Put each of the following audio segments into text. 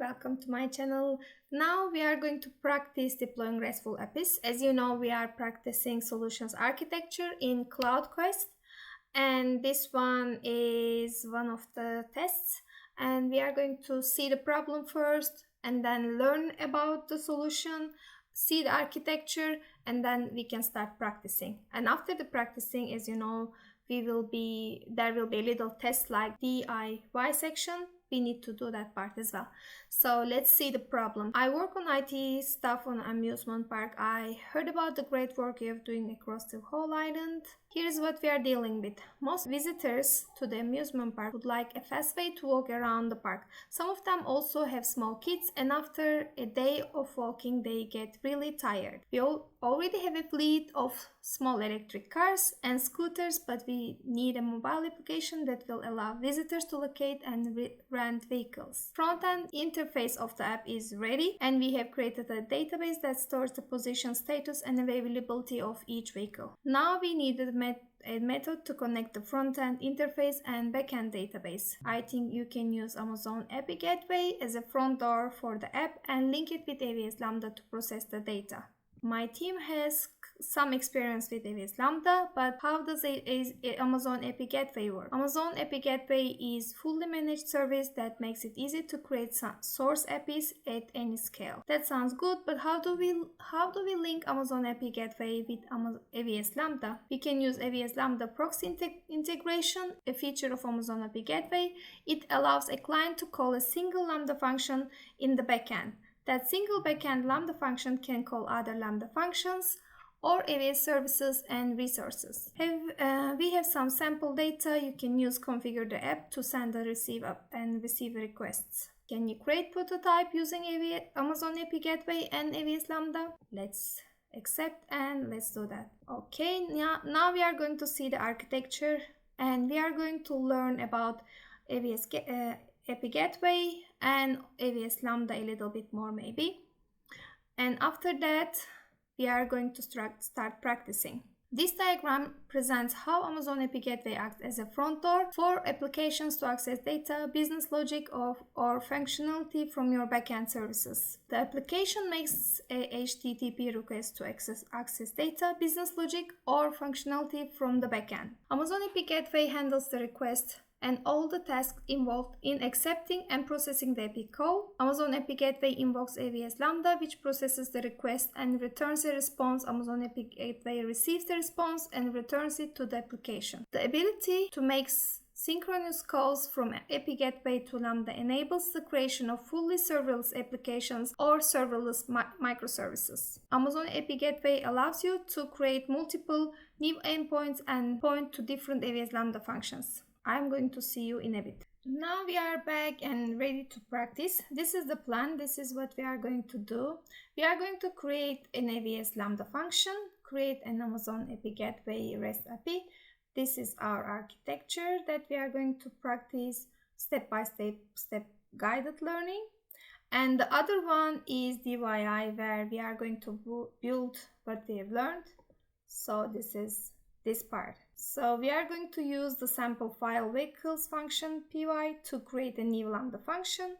welcome to my channel. Now we are going to practice deploying RESTful APIs. As you know, we are practicing solutions architecture in CloudQuest, and this one is one of the tests, and we are going to see the problem first and then learn about the solution, see the architecture, and then we can start practicing. And after the practicing, as you know, there will be a little test like DIY section. We need to do that part as well. So let's see the problem. I work on IT staff on Amusement Park. I heard about the great work you're doing across the whole island. Here's what we are dealing with. Most visitors to the amusement park would like a fast way to walk around the park. Some of them also have small kids, and after a day of walking they get really tired. We already have a fleet of small electric cars and scooters, but we need a mobile application that will allow visitors to locate and rent vehicles. Front-end interface of the app is ready, and we have created a database that stores the position, status, and availability of each vehicle. Now we need a method to connect the front-end interface and back-end database. I think you can use Amazon API Gateway as a front door for the app and link it with AWS Lambda to process the data. My team has some experience with AWS Lambda, but how does Amazon API Gateway work? Amazon API Gateway is fully managed service that makes it easy to create some source APIs at any scale. That sounds good, but how do we link Amazon API Gateway with AWS Lambda? We can use AWS Lambda proxy integration, a feature of Amazon API Gateway. It allows a client to call a single Lambda function in the backend. That single backend Lambda function can call other Lambda functions or AWS services and resources. We have some sample data. You can use configure the app to send and receive requests. Can you create prototype using Amazon API Gateway and AWS Lambda? Let's accept and let's do that. Okay, now we are going to see the architecture, and we are going to learn about AWS API Gateway and AWS Lambda a little bit more maybe. And after that, we are going to start practicing. This diagram presents how Amazon API Gateway acts as a front door for applications to access data, business logic, or functionality from your backend services. The application makes a HTTP request to access data, business logic, or functionality from the backend. Amazon API Gateway handles the request and all the tasks involved in accepting and processing the API call. Amazon API Gateway invokes AWS Lambda, which processes the request and returns a response. Amazon API Gateway receives the response and returns it to the application. The ability to make synchronous calls from API Gateway to Lambda enables the creation of fully serverless applications or serverless microservices. Amazon API Gateway allows you to create multiple new endpoints and point to different AWS Lambda functions. I'm going to see you in a bit. Now we are back and ready to practice. This is the plan. This is what we are going to do. We are going to create an AWS Lambda function, create an Amazon API Gateway REST API. This is our architecture that we are going to practice step guided learning. And the other one is DIY, where we are going to build what we have learned. So this is this part. So we are going to use the sample file vehicles function py to create a new Lambda function,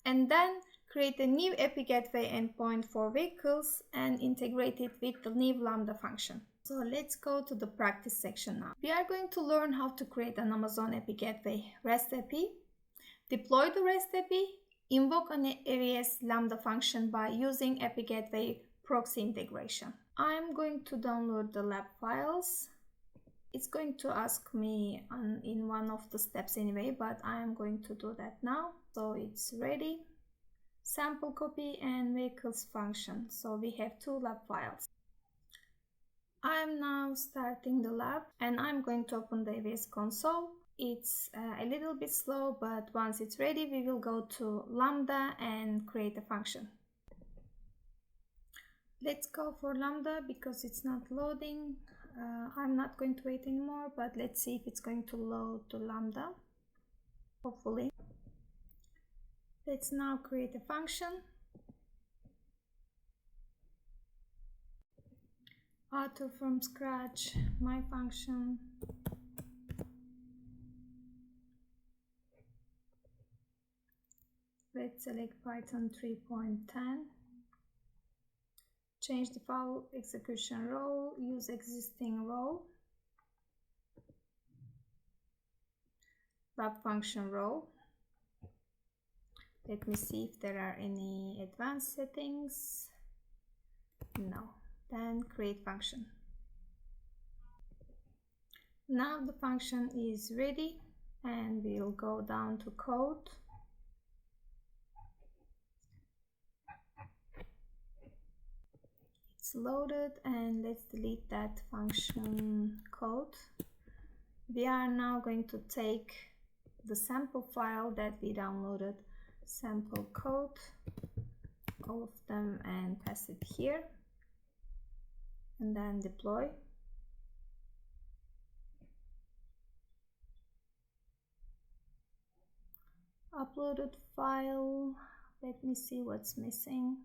and then create a new API Gateway endpoint for vehicles and integrate it with the new Lambda function. So let's go to the practice section now. We are going to learn how to create an Amazon API Gateway REST API, deploy the REST API, invoke an AWS Lambda function by using API Gateway proxy integration. I'm going to download the lab files. It's going to ask me in one of the steps anyway, but I am going to do that now. So it's ready. Sample copy and vehicles function. So we have two lab files. I'm now starting the lab, and I'm going to open the AWS console. It's a little bit slow, but once it's ready, we will go to Lambda and create a function. Let's go for Lambda because it's not loading. I'm not going to wait anymore, but let's see if it's going to load to Lambda. Hopefully. Let's now create a function. Author from scratch, my function. Let's select Python 3.10. Change the file execution role, use existing role. Lab function role. Let me see if there are any advanced settings. No. Then create function. Now the function is ready and we'll go down to code. It's loaded and let's delete that function code. We are now going to take the sample file that we downloaded, sample code, all of them, and pass it here and then deploy. Uploaded file, let me see what's missing.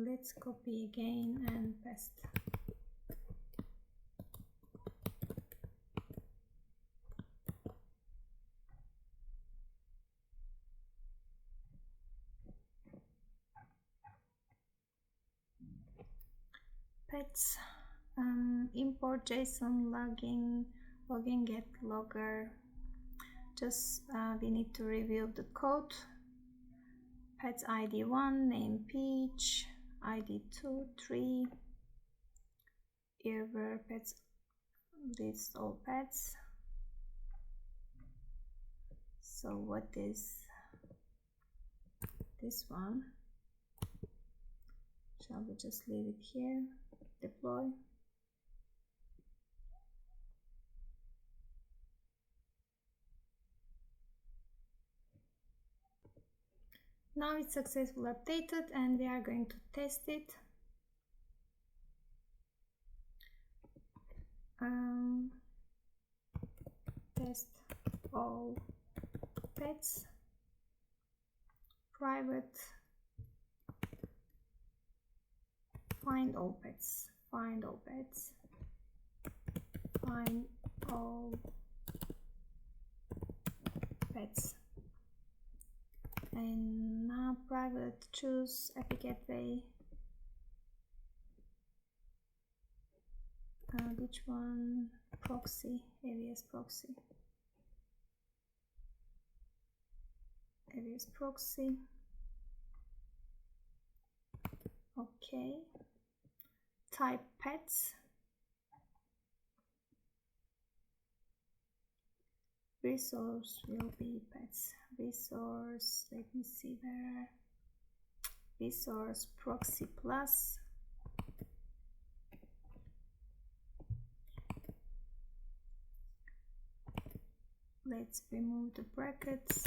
Let's copy again and paste. Pets, import JSON login get logger. Just we need to review the code. Pets ID 1, name Peach, ID 2, 3, here pets, list all pets. So what is this one? Shall we just leave it here? Deploy. Now it's successfully updated and we are going to test it. Test all pets, private, find all pets, find all pets, find all pets. And now private, choose API gateway. Which one? Proxy, AWS proxy. AWS proxy. Okay. Type pets. Resource will be pets. Resource, let me see there. Resource proxy plus. Let's remove the brackets.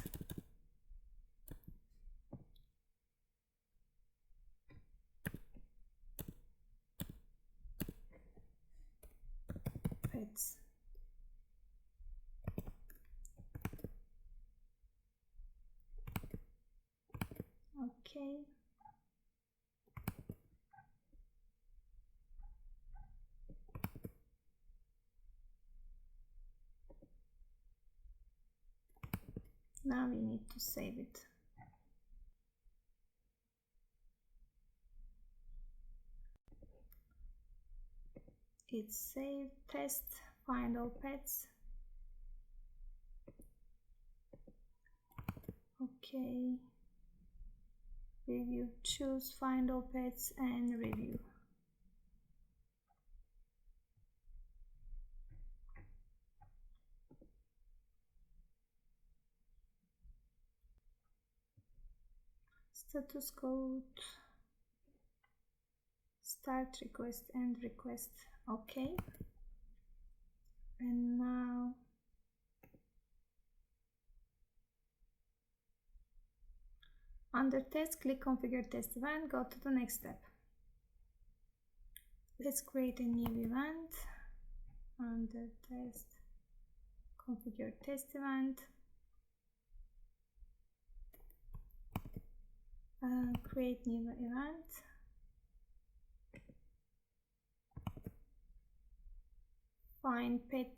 Pets. Okay. Now we need to save it. It's saved. Test, find all pets. Okay. Review, choose, find all pets and review. Status code, start request, end request. Okay. And now under test, click configure test event, go to the next step. Let's create a new event. Under test, configure test event. Create new event. Find pet,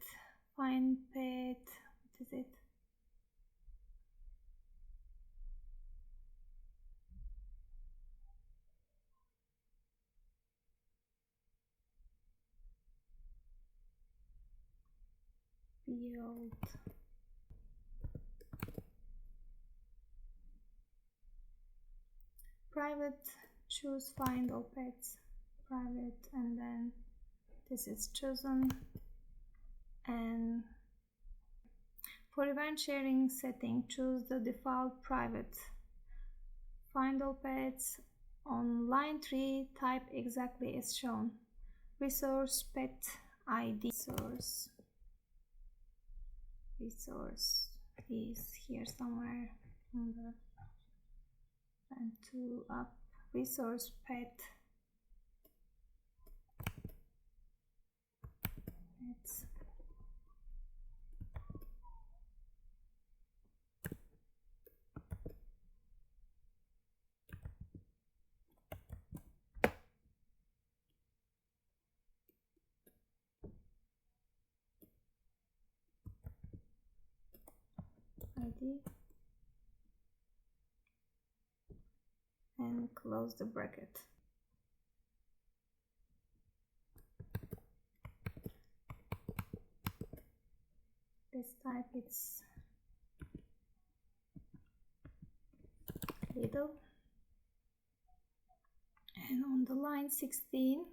what is it? Build. Private, choose find all pets, private, and then this is chosen. And for event sharing setting, choose the default private. Find all pets. On line 3, type exactly as shown. Resource pet ID. Resource is here somewhere on the and 2 up. Resource pet. Pets. ID and close the bracket. This type it's little, and on the line 16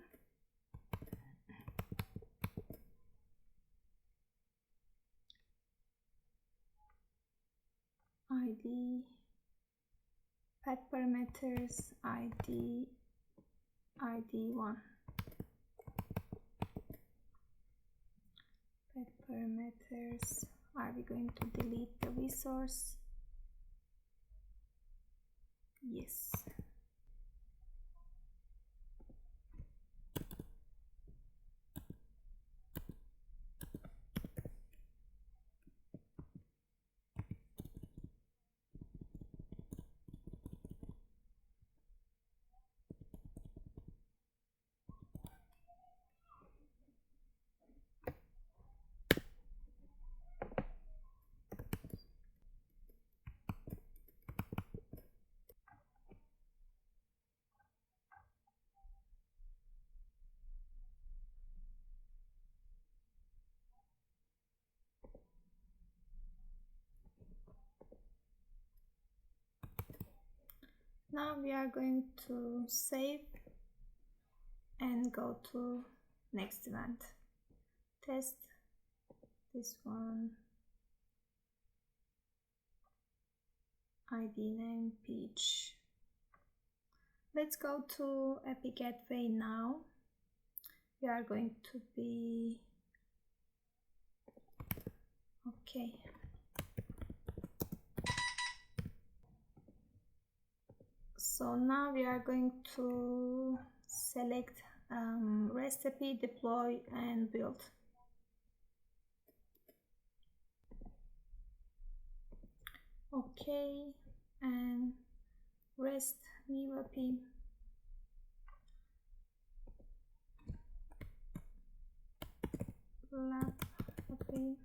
ID pet parameters ID1 pet parameters. Are we going to delete the resource? Yes. Now we are going to save and go to next event. Test this one. ID name Peach. Let's go to API Gateway now. We are going to be okay. So now we are going to select REST API, deploy and build. Okay, and REST new API. Lab API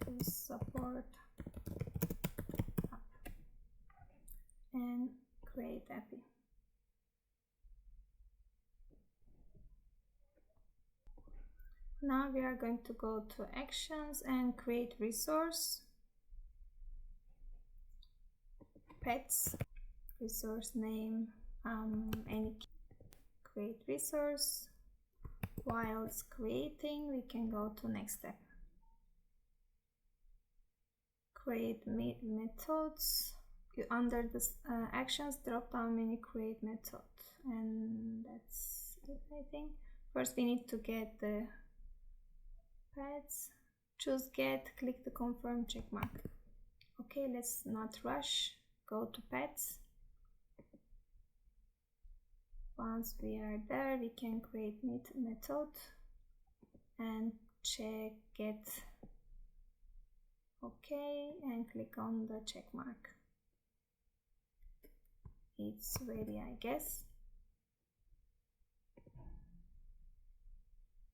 to support app and create API. Now we are going to go to actions and create resource. Pets, resource name, any create resource. While it's creating, we can go to next step. Create methods. Under the actions drop down menu, create method, and that's it. I think first we need to get the pets. Choose get, click the confirm check mark. Okay, let's not rush. Go to pets. Once we are there, we can create method and check get Okay, and click on the check mark. It's ready, I guess.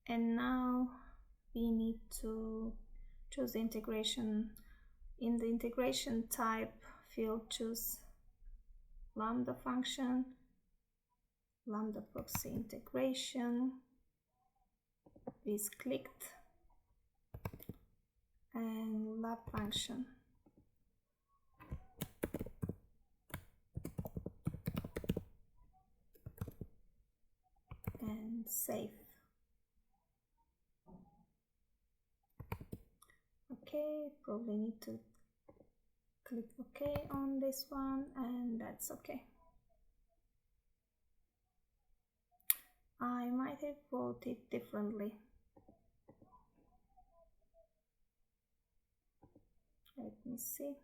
And now we need to choose the integration. In the integration type field, choose Lambda function, Lambda proxy integration is clicked, and lab function. And save. Okay, probably need to click OK on this one, and that's okay. I might have wrote it differently. Let me see.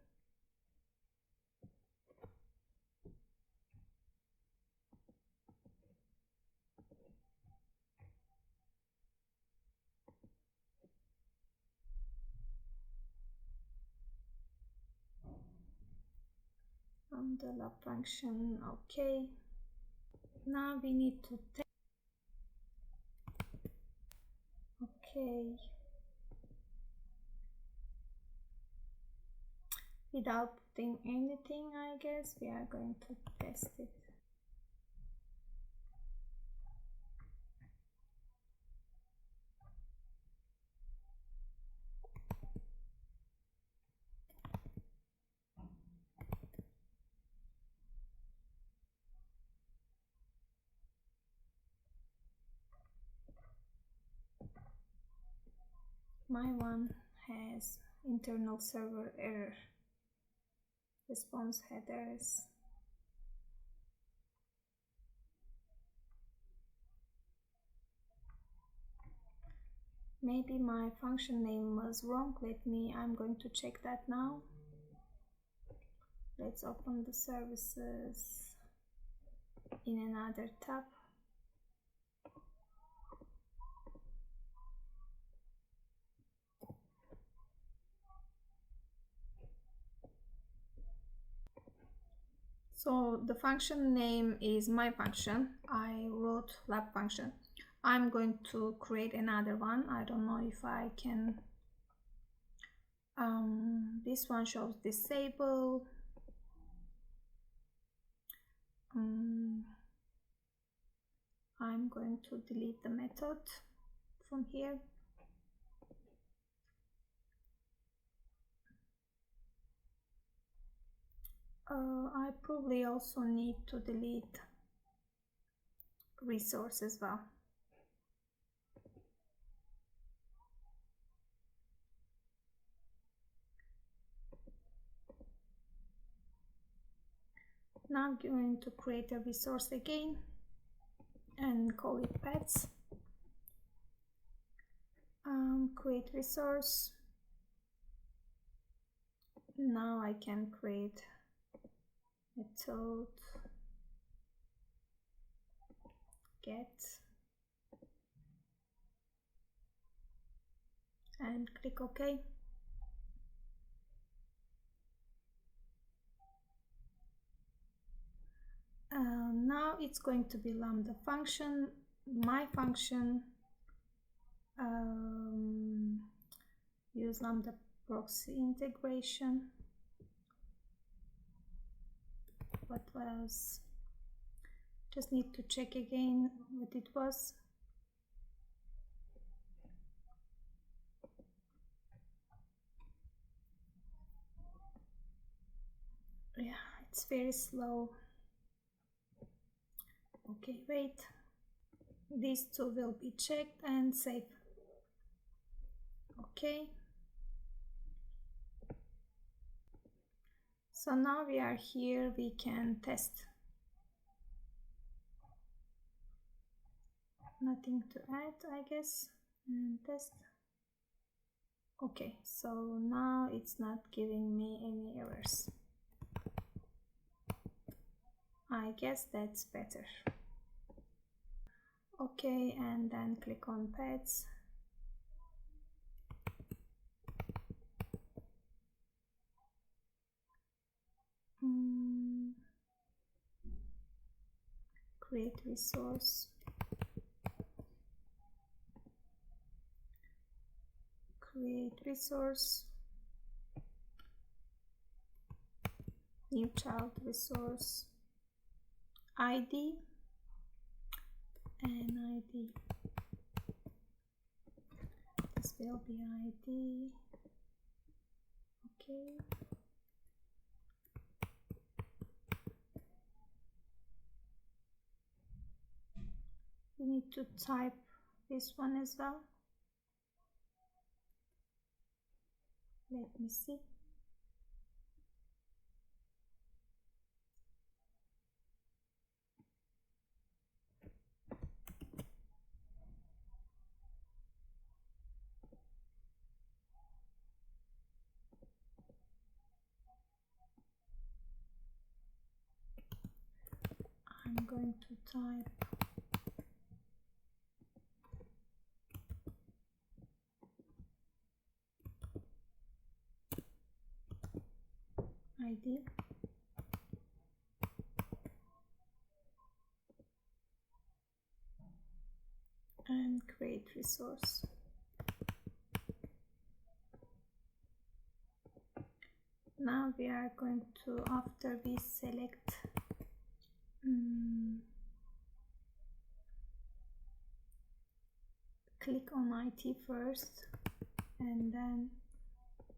The lab function, okay. Now we need to take, okay. Without putting anything, I guess we are going to test it. My one has internal server error, response headers. Maybe my function name was wrong. I'm going to check that now. Let's open the services in another tab. So the function name is my function. I wrote lab function. I'm going to create another one. I don't know if I can. This one shows disable. I'm going to delete the method from here. I probably also need to delete resource as well. Now I'm going to create a resource again and call it pets. Create resource. Now I can create method get and click OK. Now it's going to be Lambda function, my function, use Lambda proxy integration. What else? Just need to check again what it was. Yeah, it's very slow. Okay, wait. These two will be checked and save. Okay. So now we are here, we can test. Nothing to add, I guess, and test. Okay, so now it's not giving me any errors. I guess that's better. Okay, and then click on pets. Create resource, new child resource, ID and ID. This will be ID. Okay. We need to type this one as well. Let me see. I'm going to type ID and create resource. Now we are going to, after we select click on IT first and then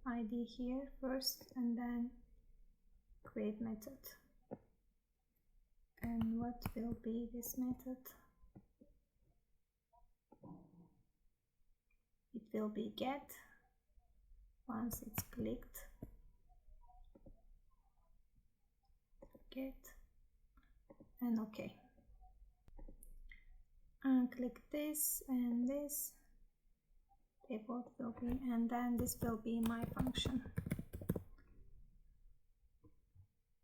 ID here first and then create method. And what will be this method? It will be get. Once it's clicked, get and OK. And click this and this. They both will be, and then this will be my function,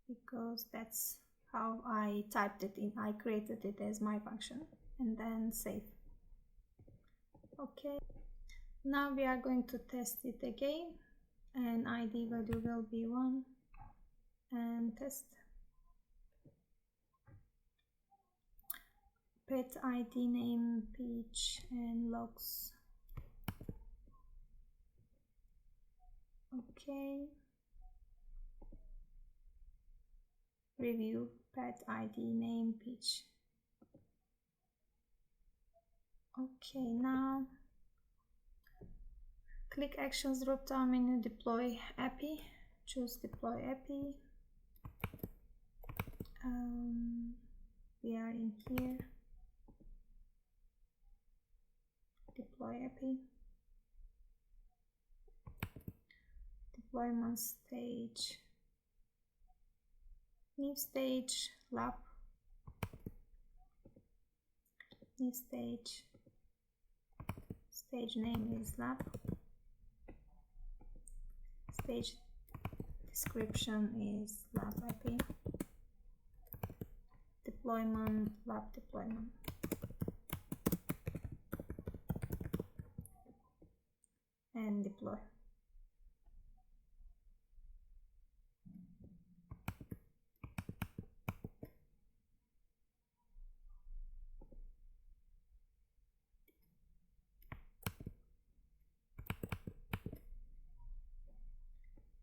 because that's how I typed it in. I created it as my function and then save. Okay, now we are going to test it again, and ID value will be 1 and test. Pet ID name, peach and logs. Okay. Review pet ID name peach. Okay, now click actions drop down menu, deploy API, choose deploy API. We are in here, deploy API, deployment stage, new stage lab, new stage, stage name is lab, stage description is lab API, deployment lab deployment, and deploy.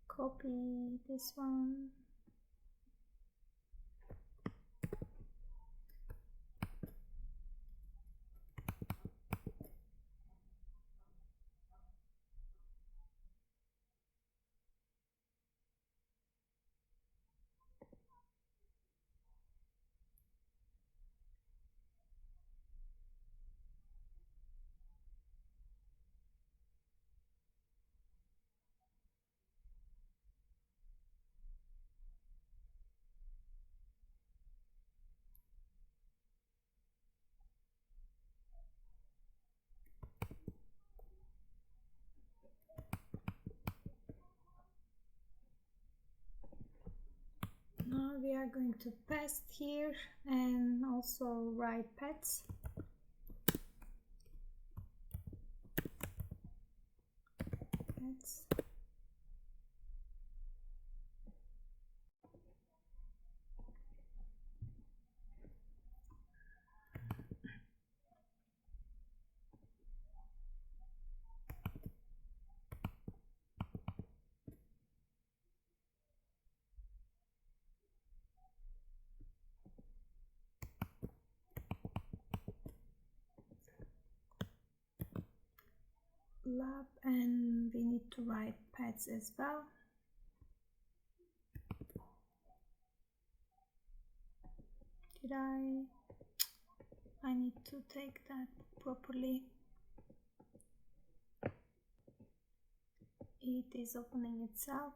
Copy this one. Now we are going to paste here and also write pets. Pets. lab, and we need to write pets as well. I need to take that properly. It is opening itself.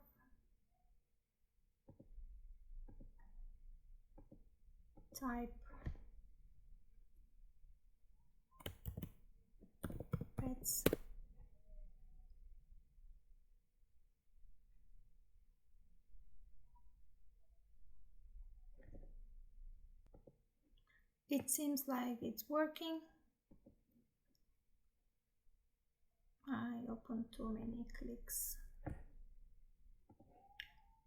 Type pets. It seems like it's working. I opened too many clicks.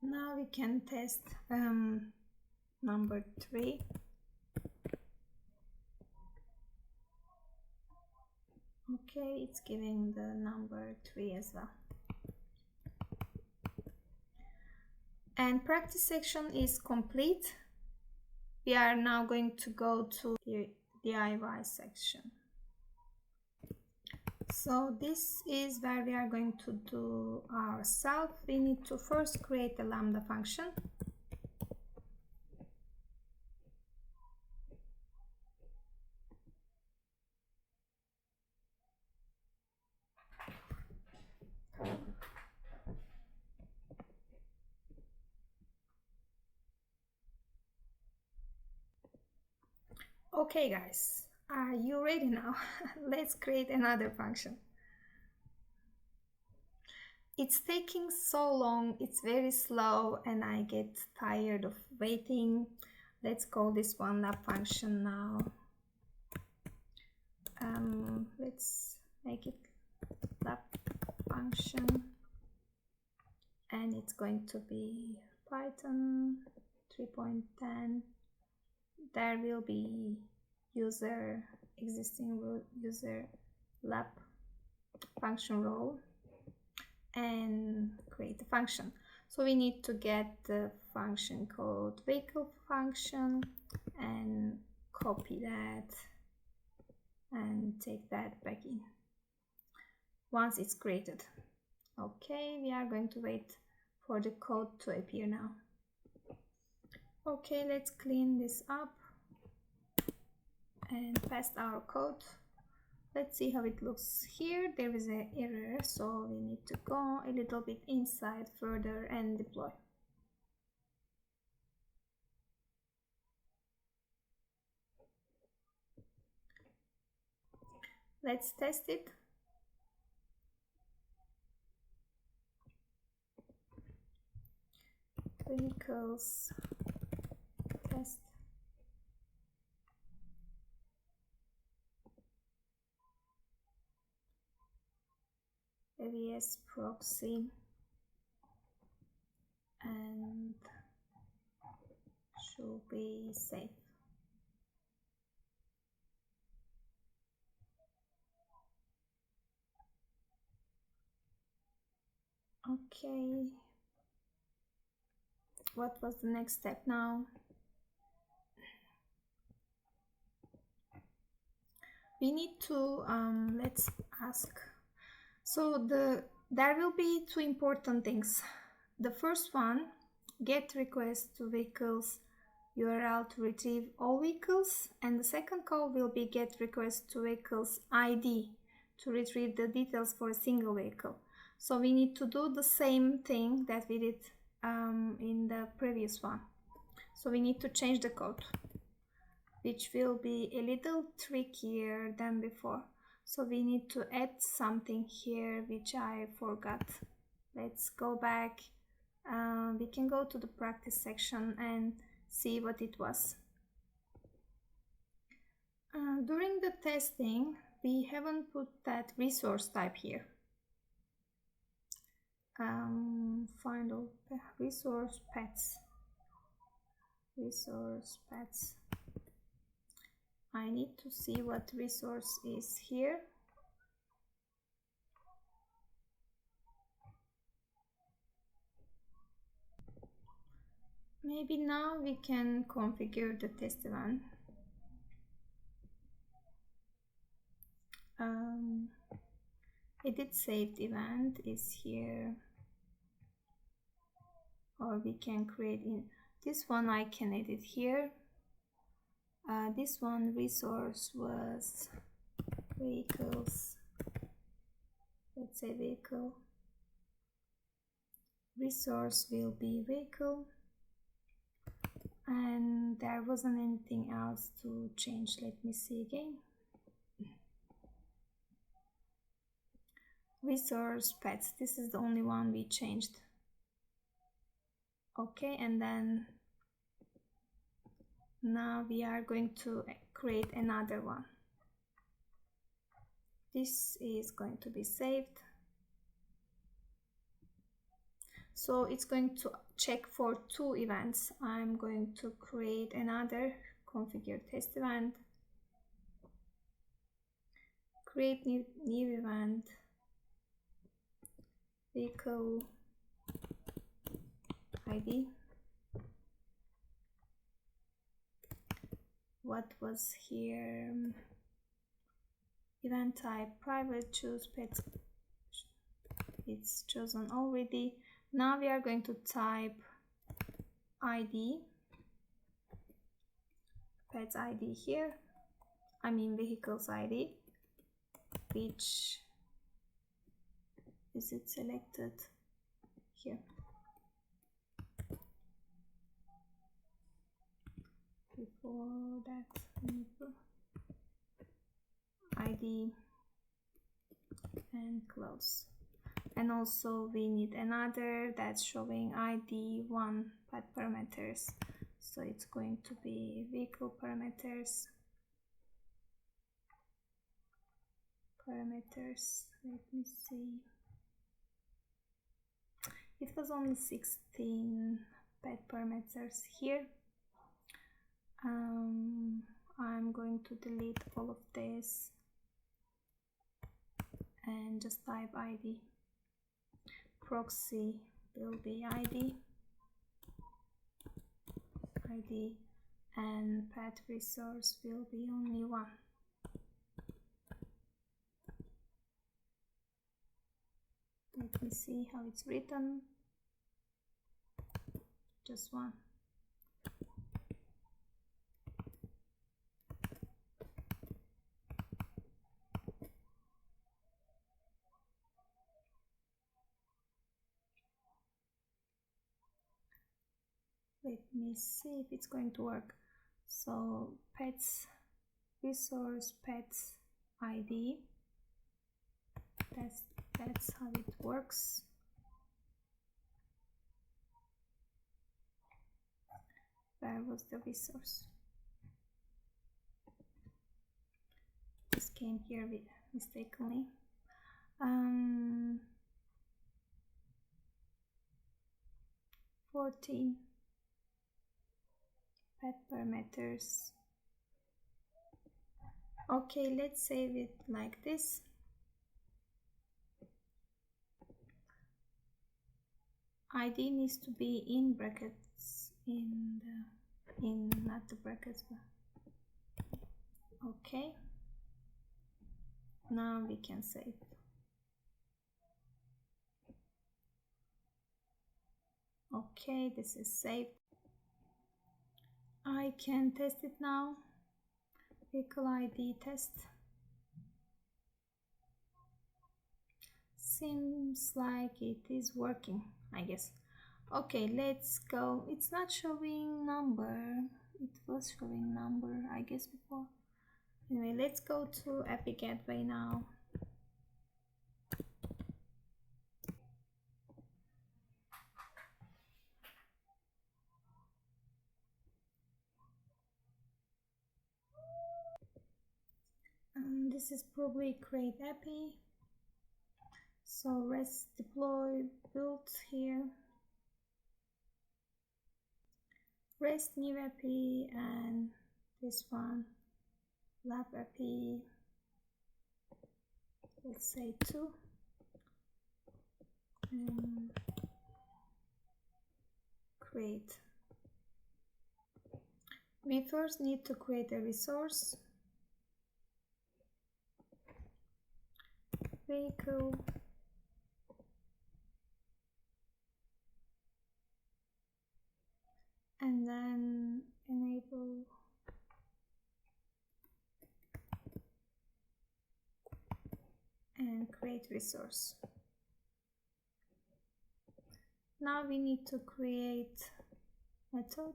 Now we can test number 3. Okay, it's giving the number 3 as well. And practice section is complete. We are now going to go to the DIY section. So this is where we are going to do ourselves. We need to first create a Lambda function. Okay guys, are you ready now? Let's create another function. It's taking so long, it's very slow, and I get tired of waiting. Let's call this one lab function now. Let's make it lab function, and it's going to be Python 3.10. There will be existing user lab function role, and create a function. So we need to get the function called vehicle function and copy that and take that back in once it's created. Okay, we are going to wait for the code to appear now. Okay, let's clean this up and paste our code. Let's see how it looks here. There is an error, so we need to go a little bit inside further and deploy. Let's test it. Vehicles test. AWS proxy and should be safe. Okay, what was the next step now? We need to let's ask. So there will be 2 important things. The first one, get request to vehicles URL to retrieve all vehicles, and the second call will be get request to vehicles ID to retrieve the details for a single vehicle. So we need to do the same thing that we did in the previous one. So we need to change the code, which will be a little trickier than before. So we need to add something here, which I forgot. Let's go back. We can go to the practice section and see what it was. During the testing, we haven't put that resource type here. Find all resource pets. Resource pets. I need to see what resource is here. Maybe now we can configure the test event. edit saved event is here, or we can create in this one. I can edit here. This one resource was vehicles. Let's say vehicle. Resource will be vehicle, and there wasn't anything else to change. Let me see again. Resource pets, this is the only one we changed. Okay, and then now we are going to create another one. This is going to be saved. So it's going to check for 2 events. I'm going to create another configure test event, create new event, vehicle ID. What was here? Event type private, choose pets. It's chosen already. Now we are going to type ID, pets ID here, I mean vehicles ID, which is it selected here. Before that, ID and close. And also we need another that's showing ID 1 pet parameters. So it's going to be vehicle parameters. Let me see. It was only 16 pet parameters here. I'm going to delete all of this and just type ID. Proxy will be ID, and pet resource will be only 1. Let me see how it's written. Just 1. Let me see if it's going to work. So pets resource pets ID. That's how it works. Where was the resource? This came here with mistakenly. 14 pet parameters. Okay, let's save it like this. ID needs to be in brackets, not the brackets. Okay, now we can save. Okay, this is saved. I can test it now. Vehicle ID test. Seems like it is working, I guess. Okay, let's go. It's not showing number. It was showing number, I guess, before. Anyway, let's go to Epic Gateway now. This is probably create API. So REST deploy build here. REST new API and this one lab API. Let's say 2. And create. We first need to create a resource. vehicle, and then enable and create resource. Now we need to create method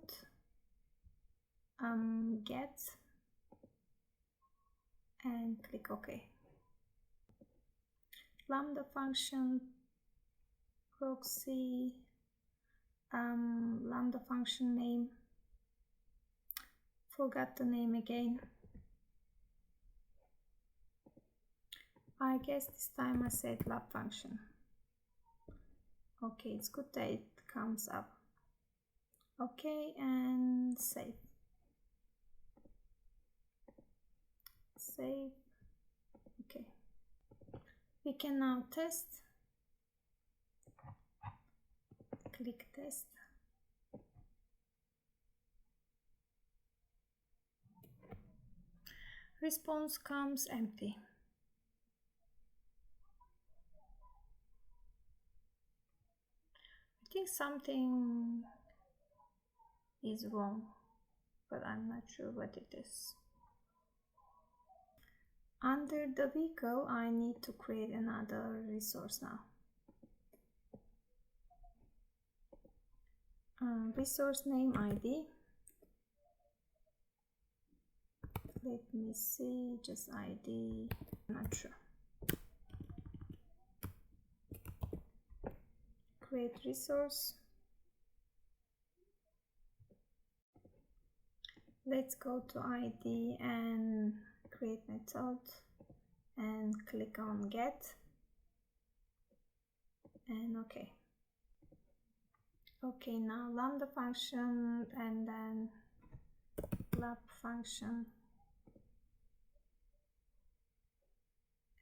get and click OK. Lambda function proxy Lambda function name, forgot the name again. I guess this time I said lab function. Okay, it's good that it comes up. Okay, and save. Save. Okay. We can now test. Click test. Response comes empty. I think something is wrong, but I'm not sure what it is. Under the vehicle, I need to create another resource now. Resource name ID. Let me see, just ID, not sure. Create resource. Let's go to ID and create method and click on get and OK. Okay, now Lambda function and then lab function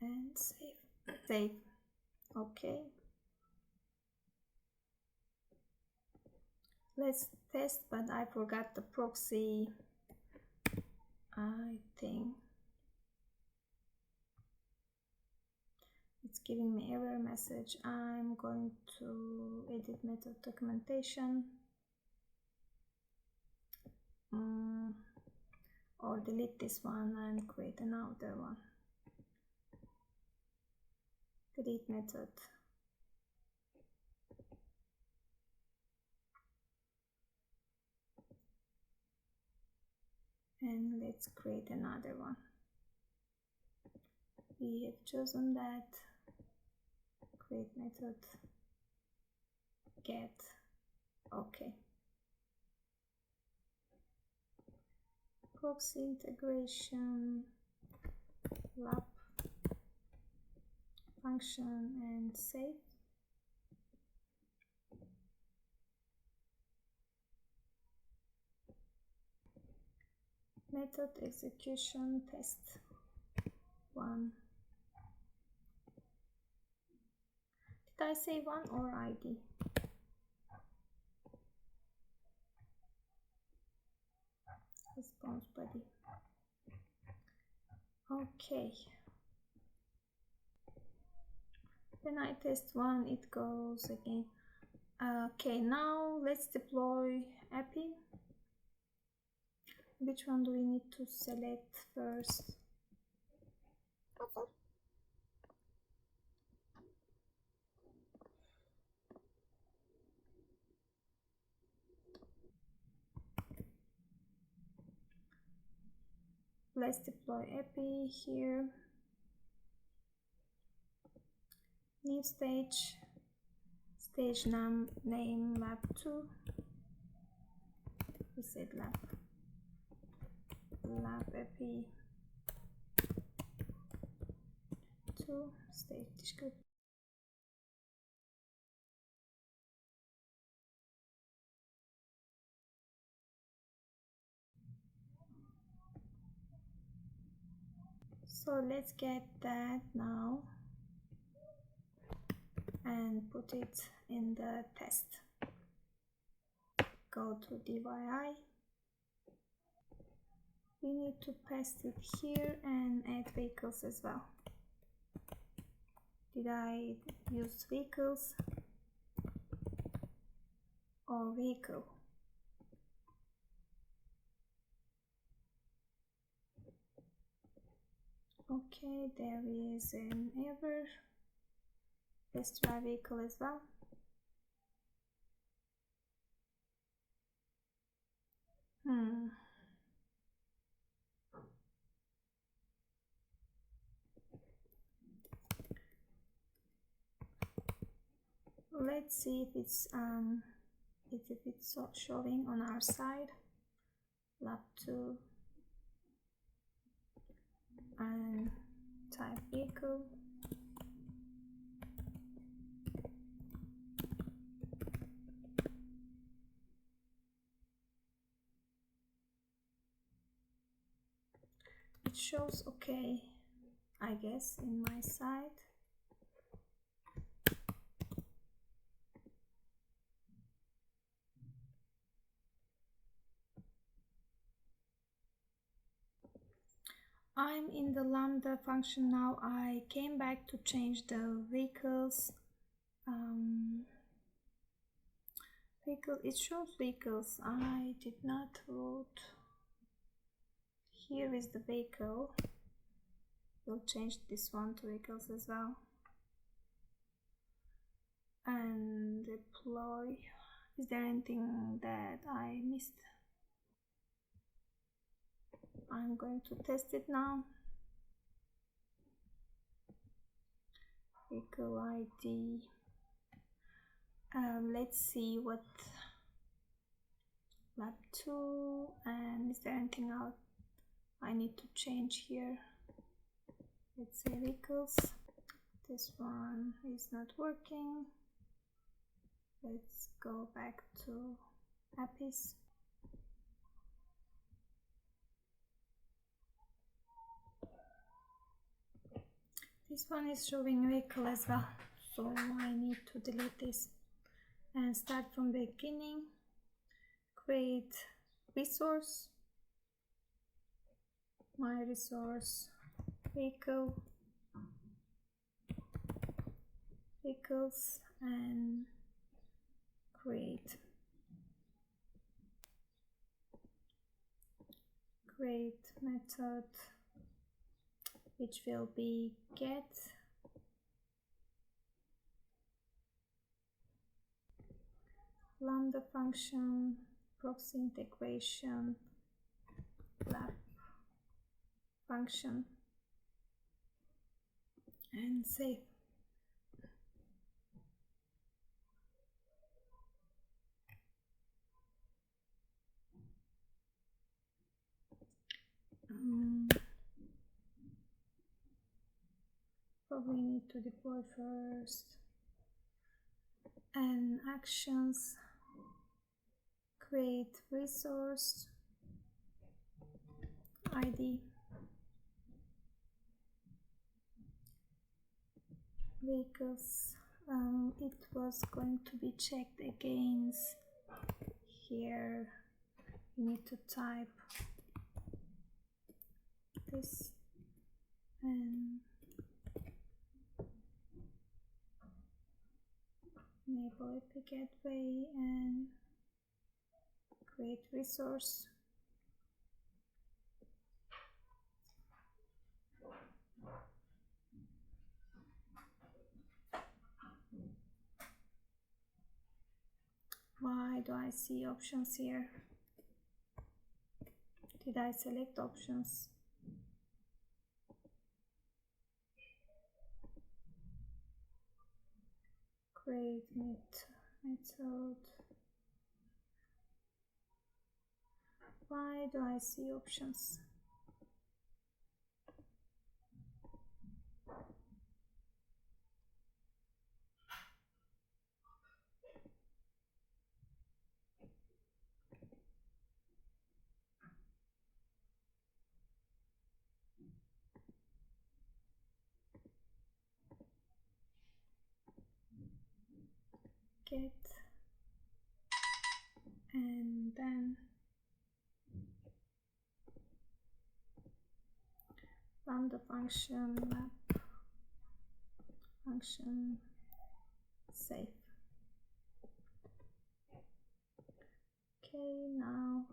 and save. Save. Okay. Let's test, but I forgot the proxy. I think it's giving me error message. I'm going to edit method documentation or delete this one and create another one. Delete method. And let's create another one. We have chosen that. Create method get. Okay. Proxy integration, lab function and save. Method execution test 1. Did I say 1 or ID? Response body. Okay. When I test 1, it goes again. Okay, now let's deploy API. Which one do we need to select first? Let's deploy API here. New stage. Stage name lab 2. We said lab API 2 stage description. So let's get that now and put it in the test. Go to DYI. We need to paste it here and add vehicles as well. Did I use vehicles or vehicle? Okay, there is an error. Let's try vehicle as well. Let's see if it's showing on our side. Lab 2 and type vehicle. It shows okay, I guess, in my side. I'm in the Lambda function now. I came back to change the vehicles. Vehicle, it shows vehicles. I did not wrote. Here is the vehicle. We'll change this one to vehicles as well. And deploy. Is there anything that I missed? I'm going to test it now. Vehicle ID. Let's see what lab 2, and is there anything else I need to change here? Let's say vehicles. This one is not working. Let's go back to APIs. This one is showing vehicle as well, so I need to delete this and start from the beginning. Create resource, my resource, vehicle, vehicles, and create method which will be get Lambda function, proxy integration, lab function, and save. Probably need to deploy first. And actions, create resource ID, vehicles. It was going to be checked against here. You need to type this and enable API gateway and create resource. Why do I see options here? Did I select options? Create method. Why do I see options? Get and then Lambda function lab function, save. Okay, now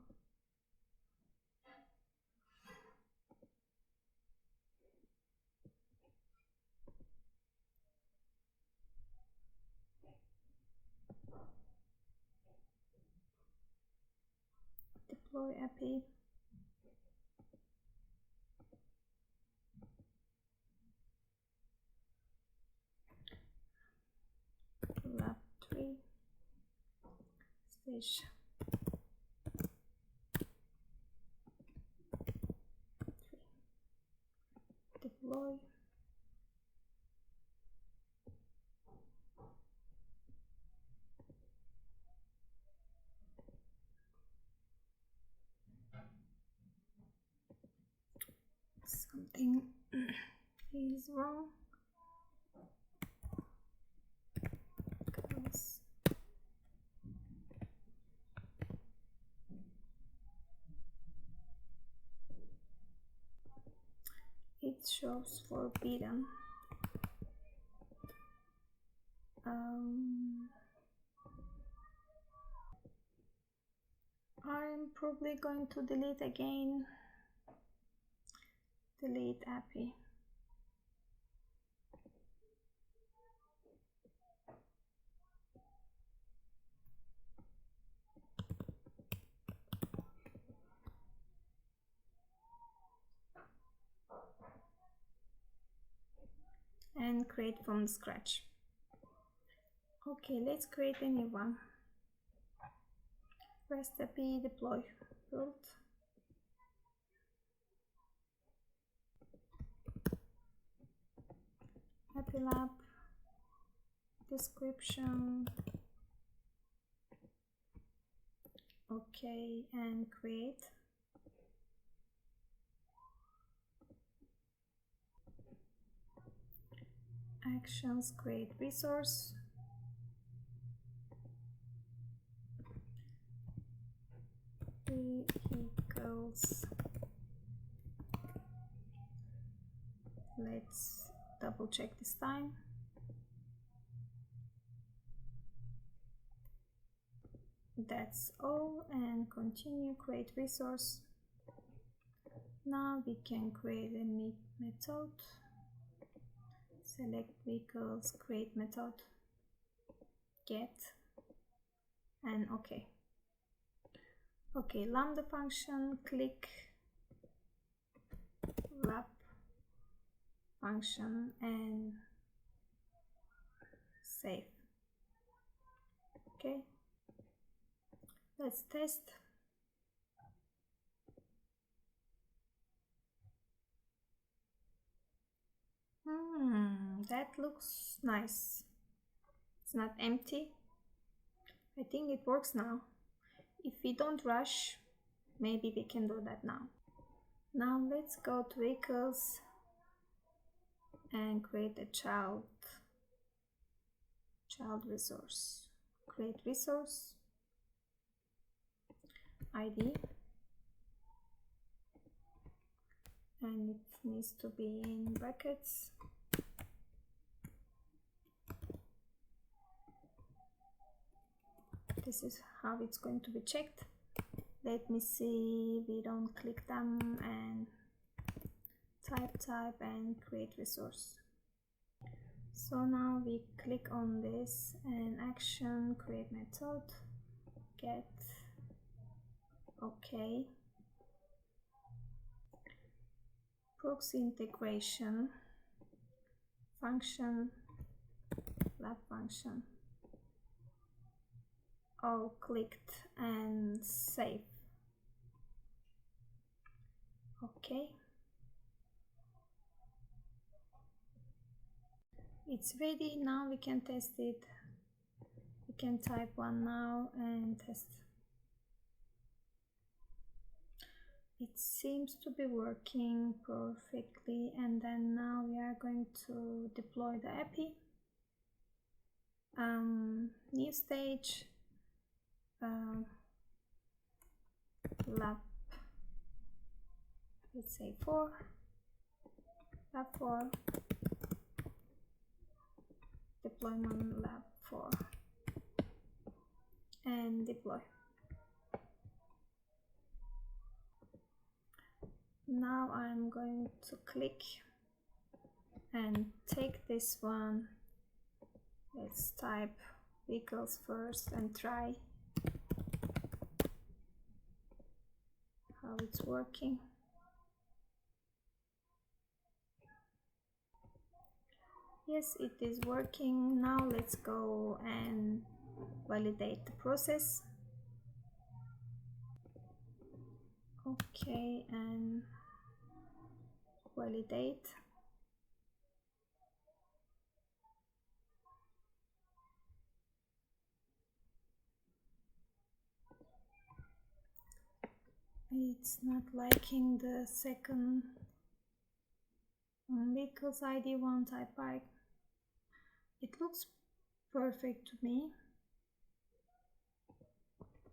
deploy API. Lab 3 stage 3 deploy. Something is wrong because it shows forbidden. I'm probably going to delete again. Delete API. And create from scratch. Okay, let's create a new one. REST API deploy build. API lab description. Okay, and create. Actions, create resource. Vehicles. Let's double check this time. That's all, and continue, create resource. Now we can create a method. Select vehicles, create method, get, and okay. Okay, Lambda function, click lab function and save. Okay, let's test. That looks nice. It's not empty. I think it works now. If we don't rush, maybe we can do that now. Now let's go to vehicles and create a child resource. Create resource, ID, and it needs to be in brackets. This is how it's going to be checked. Let me see, we don't click them, and type and create resource. So now we click on this and action, create method, get, okay. Proxy integration, function, lab function. All clicked and save. Okay. It's ready. Now we can test it. We can type one now and test. It seems to be working perfectly, and then now we are going to deploy the API. New stage, lab, let's say 4, lab 4, deployment lab 4 and deploy. Now I'm going to click and take this one. Let's type vehicles first and try how it's working. Yes, it is working. Now let's go and validate the process. Okay, and validate. It's not liking the second vehicles ID one type bike. It looks perfect to me.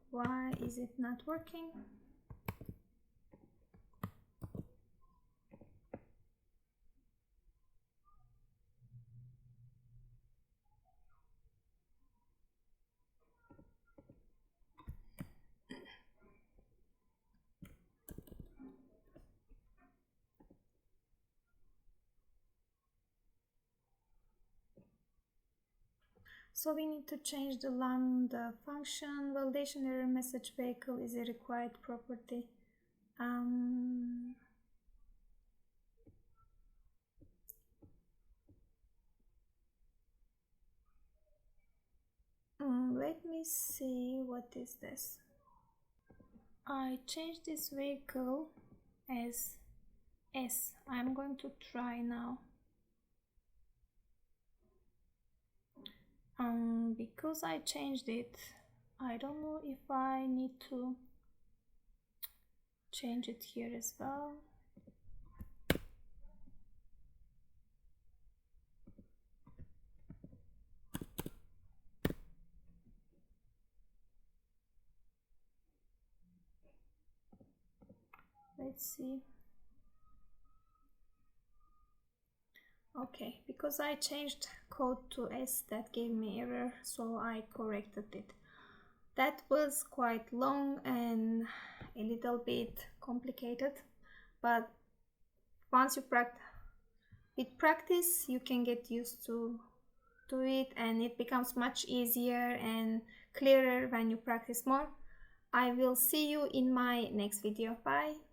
Why is it not working? So we need to change the Lambda function. Validation error message vehicle is a required property. Let me see, what is this? I changed this vehicle as S. I'm going to try now. Because I changed it, I don't know if I need to change it here as well. Let's see. Okay, because I changed code to S, that gave me error, so I corrected it. That was quite long and a little bit complicated, but once you practice, you can get used to it, and it becomes much easier and clearer when you practice more. I will see you in my next video. Bye.